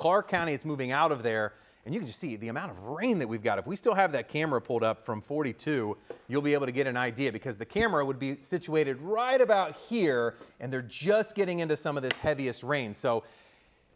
Clark County, it's moving out of there. And you can just see the amount of rain that we've got. If we still have that camera pulled up from 42, you'll be able to get an idea because the camera would be situated right about here, and they're just getting into some of this heaviest rain. So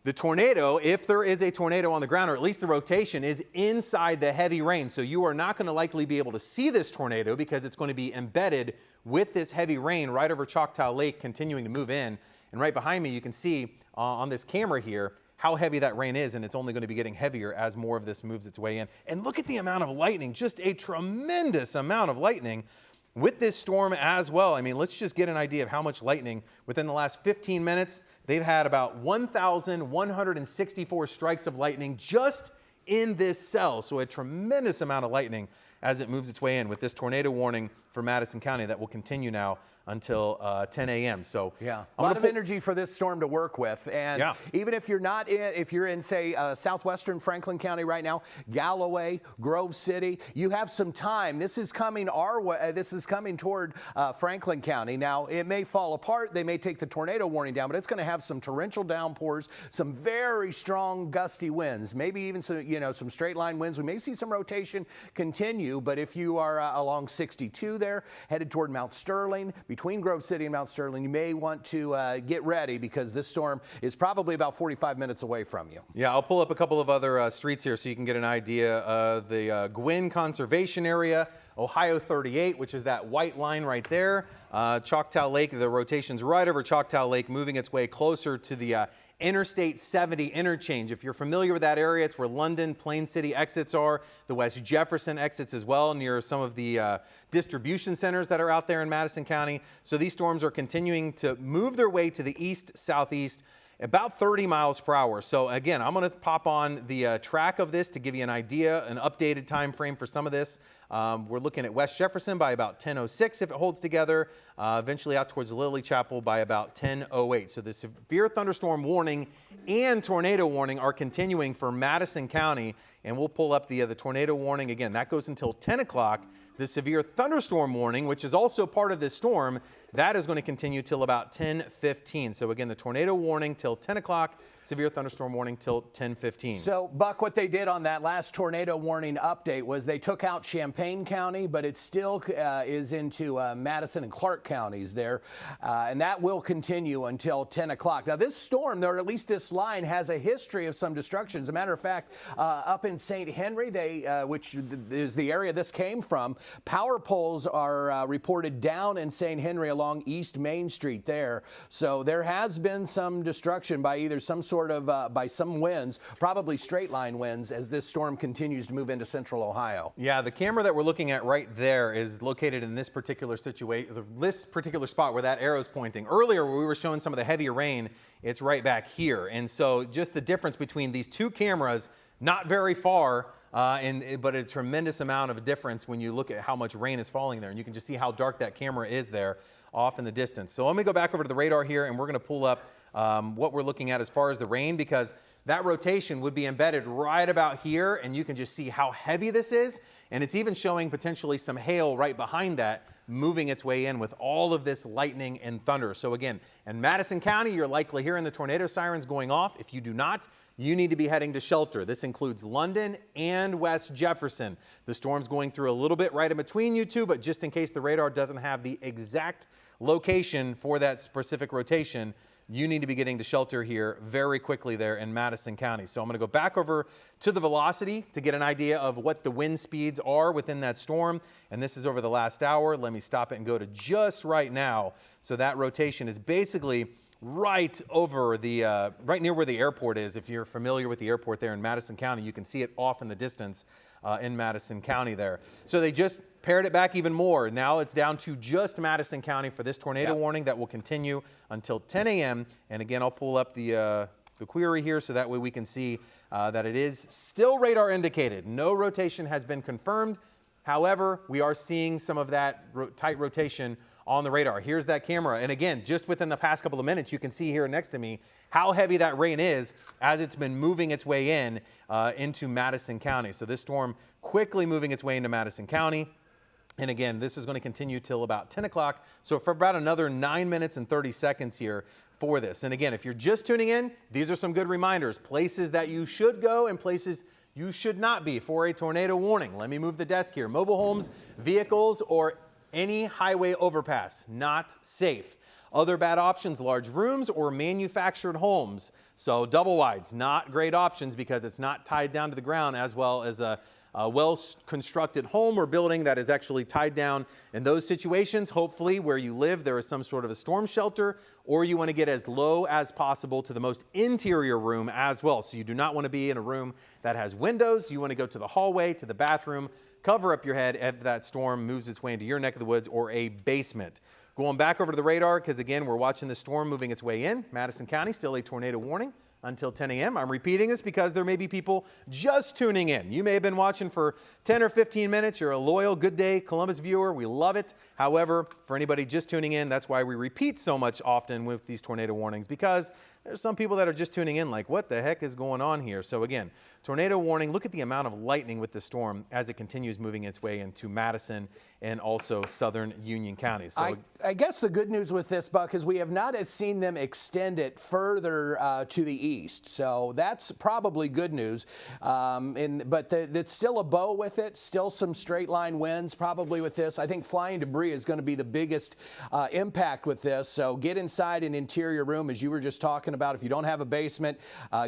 the tornado, if there is a tornado on the ground, or at least the rotation, is inside the heavy rain. So you are not going to likely be able to see this tornado because it's going to be embedded with this heavy rain right over Choctaw Lake, continuing to move in. And right behind me, you can see on this camera here how heavy that rain is, and it's only going to be getting heavier as more of this moves its way in. And look at the amount of lightning, just a tremendous amount of lightning with this storm as well. I mean, let's just get an idea of how much lightning within the last 15 minutes. They've had about 1,164 strikes of lightning just in this cell. So a tremendous amount of lightning as it moves its way in with this tornado warning for Madison County that will continue now until 10 a.m. So yeah, a lot of energy for this storm to work with. And even if you're not in, if you're in, say, southwestern Franklin County right now, Galloway, Grove City, you have some time. This is coming our way. This is coming toward Franklin County. Now, it may fall apart. They may take the tornado warning down, but it's going to have some torrential downpours, some very strong gusty winds, maybe even some, some straight line winds. We may see some rotation continue, but if you are along 62 there, headed toward Mount Sterling, between Grove City and Mount Sterling, you may want to get ready because this storm is probably about 45 minutes away from you. Yeah, I'll pull up a couple of other streets here so you can get an idea of the Gwynn Conservation Area, Ohio 38, which is that white line right there. Choctaw Lake, the rotation's right over Choctaw Lake, moving its way closer to the Interstate 70 interchange. If you're familiar with that area, it's where London, Plain City exits are, the West Jefferson exits as well, near some of the distribution centers that are out there in Madison County. So these storms are continuing to move their way to the east-southeast, about 30 miles per hour. So again, I'm going to pop on the track of this to give you an idea, an updated time frame for some of this. We're looking at West Jefferson by about 10:06 if it holds together, eventually out towards Lily Chapel by about 10:08. So the severe thunderstorm warning and tornado warning are continuing for Madison County, and we'll pull up the tornado warning again. That goes until 10 o'clock. The severe thunderstorm warning, which is also part of this storm, that is going to continue till about 10:15. So again, the tornado warning till 10 o'clock, severe thunderstorm warning till 10:15. So, Buck, what they did on that last tornado warning update was they took out Champaign County, but it still is into Madison and Clark counties there, and that will continue until 10 o'clock. Now, this storm, or at least this line, has a history of some destruction. As a matter of fact, up in St. Henry, which is the area this came from, power poles are reported down in St. Henry along East Main Street there. So there has been some destruction by either some sort of, by some winds, probably straight line winds, as this storm continues to move into central Ohio. Yeah, the camera that we're looking at right there is located in this particular situation, this particular spot where that arrow is pointing. Earlier, where we were showing some of the heavier rain, it's right back here. And so just the difference between these two cameras, not very far, but a tremendous amount of difference when you look at how much rain is falling there. And you can just see how dark that camera is there off in the distance. So let me go back over to the radar here, and we're going to pull up what we're looking at as far as the rain, because that rotation would be embedded right about here, and you can just see how heavy this is. And it's even showing potentially some hail right behind that, moving its way in with all of this lightning and thunder. So again, in Madison County, you're likely hearing the tornado sirens going off. If you do not, you need to be heading to shelter. This includes London and West Jefferson. The storm's going through a little bit right in between you two, but just in case the radar doesn't have the exact location for that specific rotation, you need to be getting to shelter here very quickly there in Madison County. So I'm going to go back over to the velocity to get an idea of what the wind speeds are within that storm. And this is over the last hour. Let me stop it and go to just right now. So that rotation is basically right over the, right near where the airport is. If you're familiar with the airport there in Madison County, you can see it off in the distance in Madison County there. So they just pared it back even more. Now it's down to just Madison County for this tornado warning that will continue until 10 a.m. And again, I'll pull up the query here so that way we can see that it is still radar indicated. No rotation has been confirmed. However, we are seeing some of that tight rotation on the radar. Here's that camera. And again, just within the past couple of minutes, you can see here next to me how heavy that rain is as it's been moving its way in into Madison County. So this storm quickly moving its way into Madison County. And again, this is going to continue till about 10 o'clock. So for about another 9 minutes and 30 seconds here for this. And again, if you're just tuning in, these are some good reminders. Places that you should go and places you should not be for a tornado warning. Let me move the desk here. Mobile homes, vehicles, or any highway overpass, not safe. Other bad options, large rooms or manufactured homes. So double wides, not great options because it's not tied down to the ground, as well as a well-constructed home or building that is actually tied down. In those situations, hopefully where you live, there is some sort of a storm shelter, or you want to get as low as possible to the most interior room as well. So you do not want to be in a room that has windows. You want to go to the hallway, to the bathroom, cover up your head if that storm moves its way into your neck of the woods or a basement. Going back over to the radar, because again, we're watching the storm moving its way in. Madison County, still a tornado warning until 10 a.m. I'm repeating this because there may be people just tuning in. You may have been watching for 10 or 15 minutes. You're a loyal Good Day Columbus viewer. We love it. However, for anybody just tuning in, that's why we repeat so much often with these tornado warnings, because there's some people that are just tuning in like, what the heck is going on here? So again, tornado warning. Look at the amount of lightning with the storm as it continues moving its way into Madison and also southern Union County. So I guess the good news with this, Buck, is we have not seen them extend it further to the east. So that's probably good news. But it's still a bow with it, still some straight line winds probably with this. I think flying debris is going to be the biggest impact with this. So get inside an interior room, as you were just talking about. If you don't have a basement,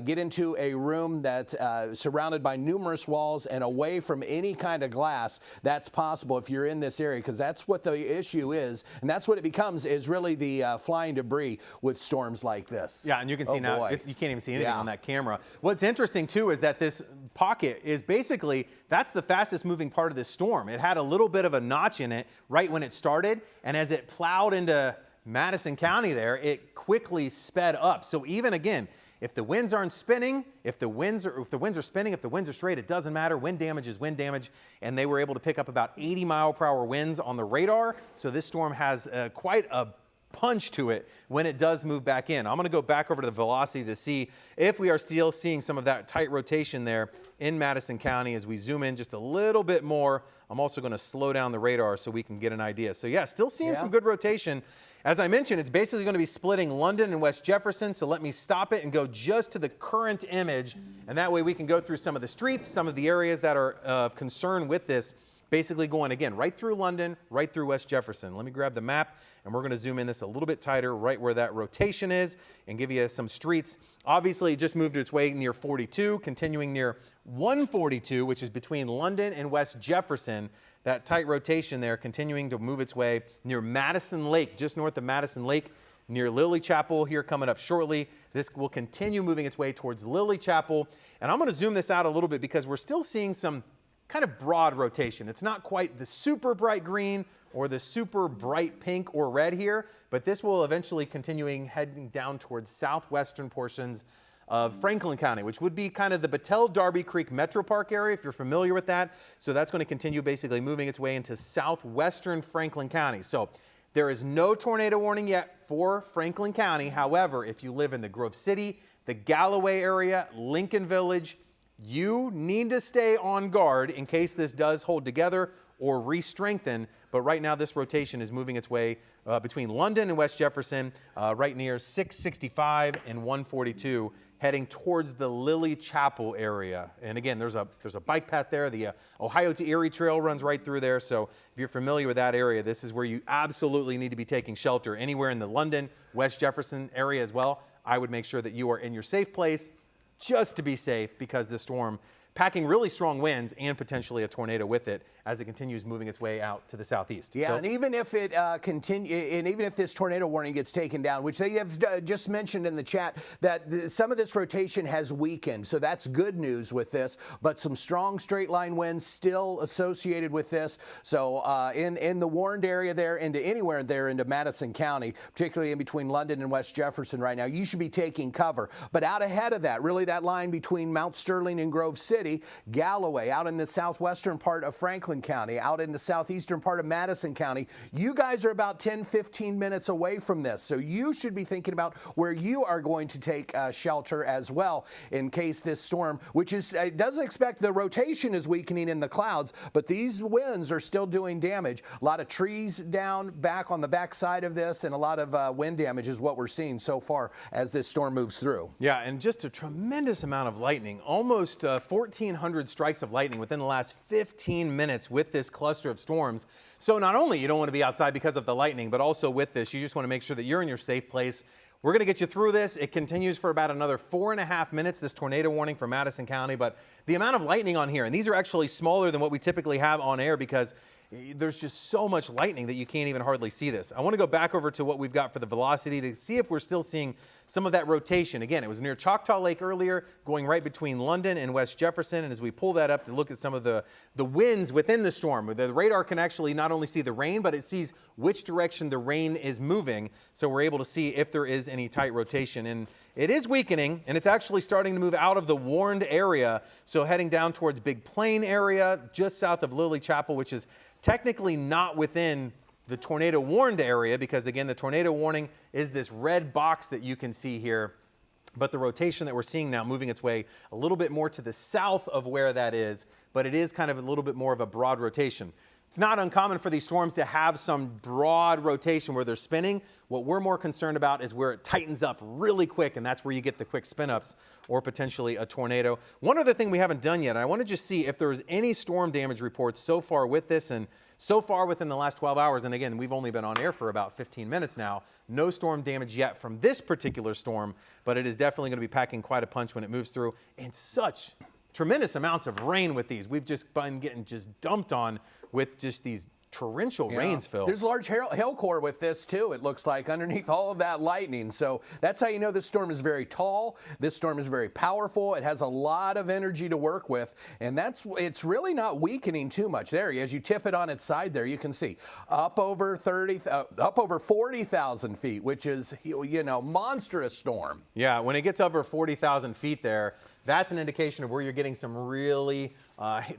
get into a room that's surrounded by numerous walls and away from any kind of glass. That's possible if you're in this area, because that's what the issue is, and that's what it becomes, is really the flying debris with storms like this. Yeah, and you can see now, you can't even see anything on that camera. What's interesting too is that this pocket is basically, that's the fastest moving part of this storm. It had a little bit of a notch in it right when it started, and as it plowed into Madison County there, it quickly sped up. So even again, if the winds aren't spinning, if the winds are spinning, if the winds are straight, it doesn't matter. Wind damage is wind damage, and they were able to pick up about 80-mile-per-hour winds on the radar. So this storm has quite a punch to it when it does move back in. I'm going to go back over to the velocity to see if we are still seeing some of that tight rotation there in Madison County. As we zoom in just a little bit more, I'm also going to slow down the radar so we can get an idea. So yeah, still seeing some good rotation. As I mentioned, it's basically going to be splitting London and West Jefferson, so let me stop it and go just to the current image, and that way we can go through some of the streets, some of the areas that are of concern with this, basically going, again, right through London, right through West Jefferson. Let me grab the map, and we're going to zoom in this a little bit tighter right where that rotation is and give you some streets. Obviously, it just moved its way near 42, continuing near 142, which is between London and West Jefferson. That tight rotation there continuing to move its way near Madison Lake, just north of Madison Lake, near Lily Chapel here coming up shortly. This will continue moving its way towards Lily Chapel. And I'm going to zoom this out a little bit because we're still seeing some kind of broad rotation. It's not quite the super bright green or the super bright pink or red here, but this will eventually continuing heading down towards southwestern portions of Franklin County, which would be kind of the Battelle-Darby Creek Metro Park area, if you're familiar with that. So that's going to continue basically moving its way into southwestern Franklin County. So there is no tornado warning yet for Franklin County. However, if you live in the Grove City, the Galloway area, Lincoln Village, you need to stay on guard in case this does hold together or re-strengthen. But right now, this rotation is moving its way between London and West Jefferson, right near 665 and 142, heading towards the Lily Chapel area. And again, there's a bike path there. The Ohio to Erie Trail runs right through there. So if you're familiar with that area, this is where you absolutely need to be taking shelter. Anywhere in the London, West Jefferson area as well, I would make sure that you are in your safe place just to be safe, because this storm packing really strong winds and potentially a tornado with it as it continues moving its way out to the southeast. Yeah, and even if it and even if this tornado warning gets taken down, which they have just mentioned in the chat, that some of this rotation has weakened, so that's good news with this. But some strong straight line winds still associated with this. So in the warned area there, into anywhere there into Madison County, particularly in between London and West Jefferson right now, you should be taking cover. But out ahead of that, really that line between Mount Sterling and Grove City, City, Galloway, out in the southwestern part of Franklin County, out in the southeastern part of Madison County. You guys are about 10-15 minutes away from this, so you should be thinking about where you are going to take shelter as well in case this storm, which is doesn't expect the rotation is weakening in the clouds, but these winds are still doing damage. A lot of trees down back on the backside of this, and a lot of wind damage is what we're seeing so far as this storm moves through. Yeah, and just a tremendous amount of lightning, almost 1,400 strikes of lightning within the last 15 minutes with this cluster of storms. So not only you don't want to be outside because of the lightning, but also with this, you just want to make sure that you're in your safe place. We're going to get you through this. It continues for about another 4.5 minutes, this tornado warning for Madison County. But the amount of lightning on here, and these are actually smaller than what we typically have on air because there's just so much lightning that you can't even hardly see this. I want to go back over to what we've got for the velocity to see if we're still seeing some of that rotation. Again, it was near Choctaw Lake earlier, going right between London and West Jefferson. And as we pull that up to look at some of the winds within the storm, the radar can actually not only see the rain, but it sees which direction the rain is moving. So we're able to see if there is any tight rotation. And it is weakening, and it's actually starting to move out of the warned area. So heading down towards Big Plain area, just south of Lily Chapel, which is technically not within the tornado warned area because, again, the tornado warning is this red box that you can see here. But the rotation that we're seeing now moving its way a little bit more to the south of where that is, but it is kind of a little bit more of a broad rotation. It's not uncommon for these storms to have some broad rotation where they're spinning. What we're more concerned about is where it tightens up really quick, and that's where you get the quick spin-ups or potentially a tornado. One other thing we haven't done yet, and I want to just see if there's any storm damage reports so far with this, and so far within the last 12 hours, and again, we've only been on air for about 15 minutes now, no storm damage yet from this particular storm, but it is definitely going to be packing quite a punch when it moves through, and such tremendous amounts of rain with these. We've just been getting just dumped on with just these torrential rains, Phil. There's a large hail core with this too, it looks like, underneath all of that lightning. So that's how you know this storm is very tall. This storm is very powerful. It has a lot of energy to work with, and it's really not weakening too much. There, as you tip it on its side there, you can see up over 40,000 feet, which is, you know, monstrous storm. Yeah, when it gets over 40,000 feet there, that's an indication of where you're getting some really,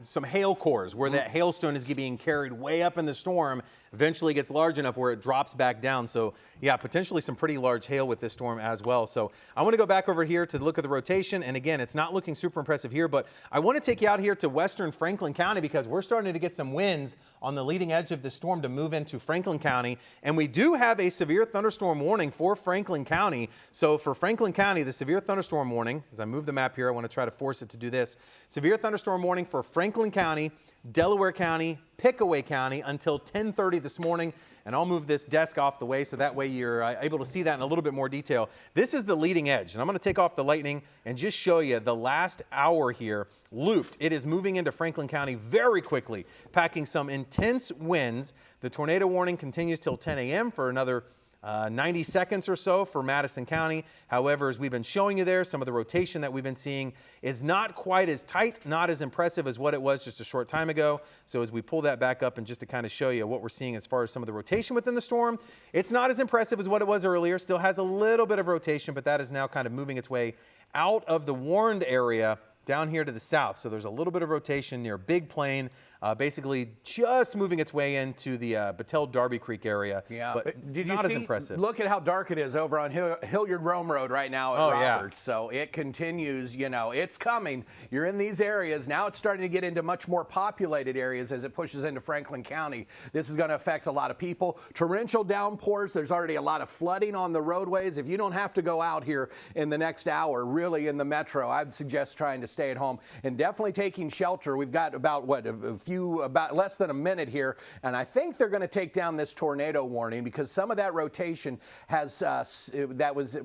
some hail cores, where that hailstone is being carried way up in the storm, eventually gets large enough where it drops back down. So yeah, potentially some pretty large hail with this storm as well. So I want to go back over here to look at the rotation. And again, it's not looking super impressive here, but I want to take you out here to western Franklin County because we're starting to get some winds on the leading edge of the storm to move into Franklin County. And we do have a severe thunderstorm warning for Franklin County. So for Franklin County, the severe thunderstorm warning, as I move the map here, I want to try to force it to do this. Severe thunderstorm warning for Franklin County, Delaware County, Pickaway County until 10:30 this morning. And I'll move this desk off the way so that way you're able to see that in a little bit more detail. This is the leading edge, and I'm going to take off the lightning and just show you the last hour here looped. It is moving into Franklin County very quickly, packing some intense winds. The tornado warning continues till 10 a.m. for another 90 seconds or so for Madison County. However, as we've been showing you there, some of the rotation that we've been seeing is not quite as tight, not as impressive as what it was just a short time ago. So as we pull that back up and just to kind of show you what we're seeing as far as some of the rotation within the storm, it's not as impressive as what it was earlier. Still has a little bit of rotation, but that is now kind of moving its way out of the warned area down here to the south. So there's a little bit of rotation near Big Plain, basically just moving its way into the Battelle-Darby Creek area. Yeah, but did you not as impressive. Look at how dark it is over on Hilliard-Rome Road right now at Roberts. Yeah. So it continues, you know, it's coming. You're in these areas. Now it's starting to get into much more populated areas as it pushes into Franklin County. This is going to affect a lot of people. Torrential downpours. There's already a lot of flooding on the roadways. If you don't have to go out here in the next hour, really in the metro, I'd suggest trying to stay at home and definitely taking shelter. We've got about, about less than a minute here, and I think they're going to take down this tornado warning because some of that rotation has that was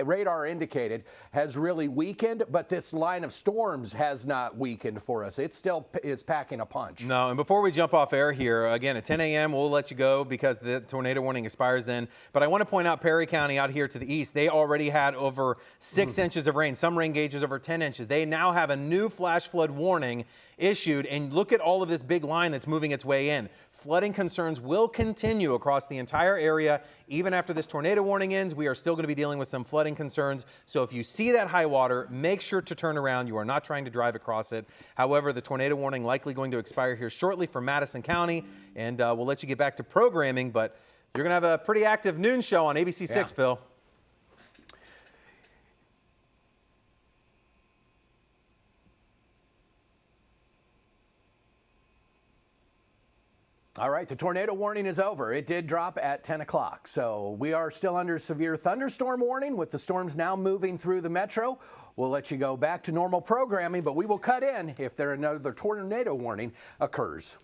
radar indicated has really weakened, but this line of storms has not weakened for us. It still is packing a punch. No, and before we jump off air here, again, at 10 a.m., we'll let you go because the tornado warning expires then. But I want to point out Perry County out here to the east. They already had over 6 inches of rain. Some rain gauges over 10 inches. They now have a new flash flood warning issued, and look at all of this big line that's moving its way in. Flooding concerns will continue across the entire area. Even after this tornado warning ends, we are still going to be dealing with some flooding flooding concerns. So if you see that high water, make sure to turn around. You are not trying to drive across it. However, the tornado warning likely going to expire here shortly for Madison County, and we'll let you get back to programming, but you're going to have a pretty active noon show on ABC 6, Phil. All right, the tornado warning is over. It did drop at 10 o'clock. So we are still under severe thunderstorm warning with the storms now moving through the metro. We'll let you go back to normal programming, but we will cut in if there another tornado warning occurs.